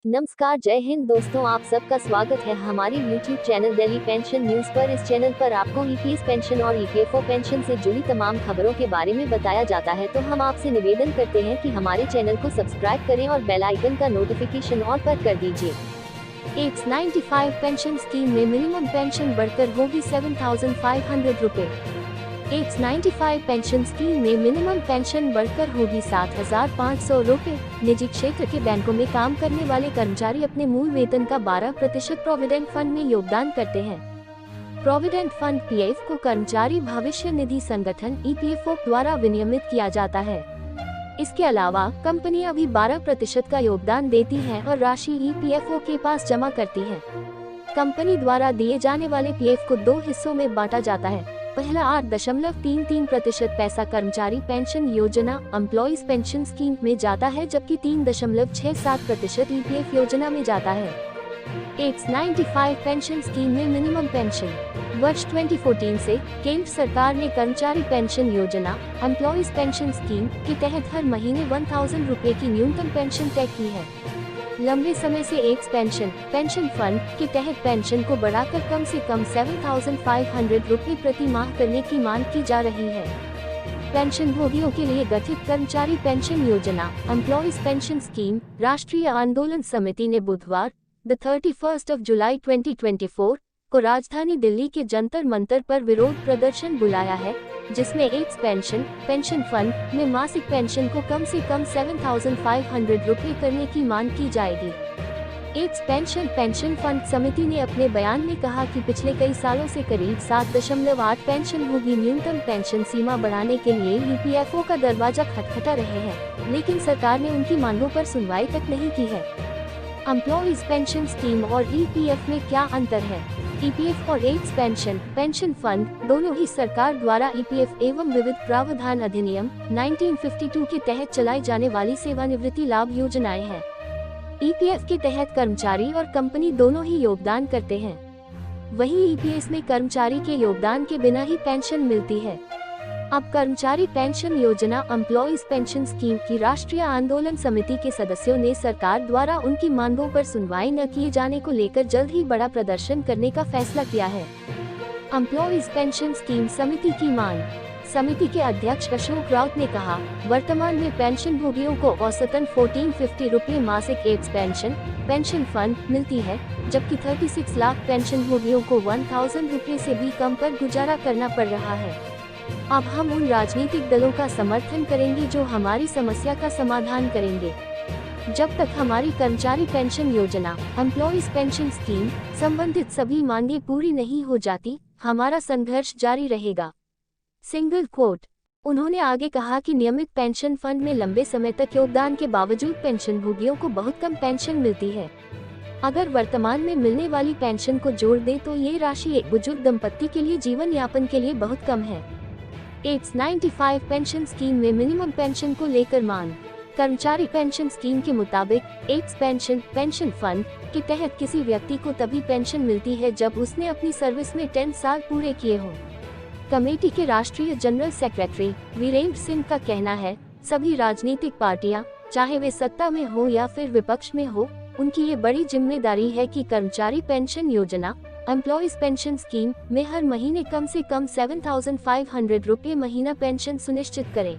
नमस्कार, जय हिंद दोस्तों, आप सबका स्वागत है हमारे YouTube channel Delhi pension news पर। इस चैनल पर आपको ईपीएस पेंशन और ईपीएफओ पेंशन से जुड़ी तमाम खबरों के बारे में बताया जाता है। तो हम आपसे निवेदन करते हैं कि हमारे चैनल को सब्सक्राइब करें और बेल आइकन का नोटिफिकेशन ऑल पर कर दीजिए। एज 95 पेंशन स्कीम में मिनिमम पेंशन बढ़कर होगी 7,500 रुपए। एज 95 पेंशन स्कीम में मिनिमम पेंशन बढ़कर होगी 7,500 रुपए। निजी क्षेत्र के बैंकों में काम करने वाले कर्मचारी अपने मूल वेतन का 12% प्रोविडेंट फंड में योगदान करते हैं। प्रोविडेंट फंड पीएफ को कर्मचारी भविष्य निधि संगठन ईपीएफओ द्वारा विनियमित किया जाता है। इसके अलावा कंपनियां भी 12% का योगदान देती हैं और राशि ईपीएफओ के पास जमा करती है। कंपनी द्वारा दिए जाने वाले पीएफ को 2 हिस्सों में बांटा जाता है। पहला 8.33% पैसा कर्मचारी पेंशन योजना एम्प्लॉइज पेंशन स्कीम में जाता है, जबकि 3.67% ईपीएफ योजना में जाता है। एज 95 पेंशन स्कीम में मिनिमम पेंशन वर्ष 2014 से केंद्र सरकार ने कर्मचारी पेंशन योजना एम्प्लॉइज पेंशन स्कीम के तहत हर महीने 1,000 रुपए की न्यूनतम पेंशन तय की है। लंबे समय से एक पेंशन फंड के तहत पेंशन को बढ़ाकर कम से कम 7,500 रुपए प्रति माह करने की मांग की जा रही है। पेंशन भोगियों के लिए गठित कर्मचारी पेंशन योजना एम्प्लॉइज पेंशन स्कीम राष्ट्रीय आंदोलन समिति ने बुधवार 31 जुलाई 2024 को राजधानी दिल्ली के जंतर मंतर पर विरोध प्रदर्शन बुलाया है, जिसमें एक पेंशन फंड में मासिक पेंशन को कम से कम 7,500 रुपए करने की मांग की जाएगी। एक पेंशन फंड समिति ने अपने बयान में कहा कि पिछले कई सालों से करीब 7.8 पेंशन भोगी न्यूनतम पेंशन सीमा बढ़ाने के लिए ईपीएफओ का दरवाजा खटखटा रहे हैं, लेकिन सरकार ने उनकी मांगों पर सुनवाई तक नहीं की है। एम्प्लॉइज पेंशन स्कीम और ईपीएफ में क्या अंतर है? ईपीएफ और एज पेंशन फंड दोनों ही सरकार द्वारा ईपीएफ एवं विविध प्रावधान अधिनियम 1952 के तहत चलाई जाने वाली सेवानिवृत्ति लाभ योजनाएं हैं। ईपीएफ के तहत कर्मचारी और कंपनी दोनों ही योगदान करते हैं, वहीं ईपीएस में कर्मचारी के योगदान के बिना ही पेंशन मिलती है। अब कर्मचारी पेंशन योजना एम्प्लॉइज पेंशन स्कीम की राष्ट्रीय आंदोलन समिति के सदस्यों ने सरकार द्वारा उनकी मांगों पर सुनवाई न किए जाने को लेकर जल्द ही बड़ा प्रदर्शन करने का फैसला किया है। एम्प्लॉइज पेंशन स्कीम समिति की मांग। समिति के अध्यक्ष अशोक राउत ने कहा, वर्तमान में पेंशन भोगियों को औसतन 1450 रुपये मासिक एज पेंशन फंड मिलती है, जबकि 36 लाख पेंशन भोगियों को 1,000 रुपये से भी कम पर गुजारा करना पड़ रहा है। अब हम उन राजनीतिक दलों का समर्थन करेंगे जो हमारी समस्या का समाधान करेंगे। जब तक हमारी कर्मचारी पेंशन योजना एम्प्लॉइज पेंशन स्कीम संबंधित सभी मांगे पूरी नहीं हो जाती, हमारा संघर्ष जारी रहेगा। Single quote. उन्होंने आगे कहा कि नियमित पेंशन फंड में लंबे समय तक योगदान के बावजूद पेंशन भोगियों को बहुत कम पेंशन मिलती है। अगर वर्तमान में मिलने वाली पेंशन को जोड़ दें तो ये राशि एक बुजुर्ग दंपत्ति के लिए जीवन यापन के लिए बहुत कम है। एज 95 पेंशन स्कीम में मिनिमम पेंशन को लेकर मांग। कर्मचारी पेंशन स्कीम के मुताबिक एज पेंशन फंड के तहत किसी व्यक्ति को तभी पेंशन मिलती है जब उसने अपनी सर्विस में 10 साल पूरे किए हों। कमेटी के राष्ट्रीय जनरल सेक्रेटरी वीरेंद्र सिंह का कहना है, सभी राजनीतिक पार्टियां, चाहे वे सत्ता में हो या फिर विपक्ष में हो, उनकी ये बड़ी जिम्मेदारी है कि कर्मचारी पेंशन योजना एम्प्लॉइज पेंशन स्कीम में हर महीने कम से कम 7,500 रुपये महीना पेंशन सुनिश्चित करें।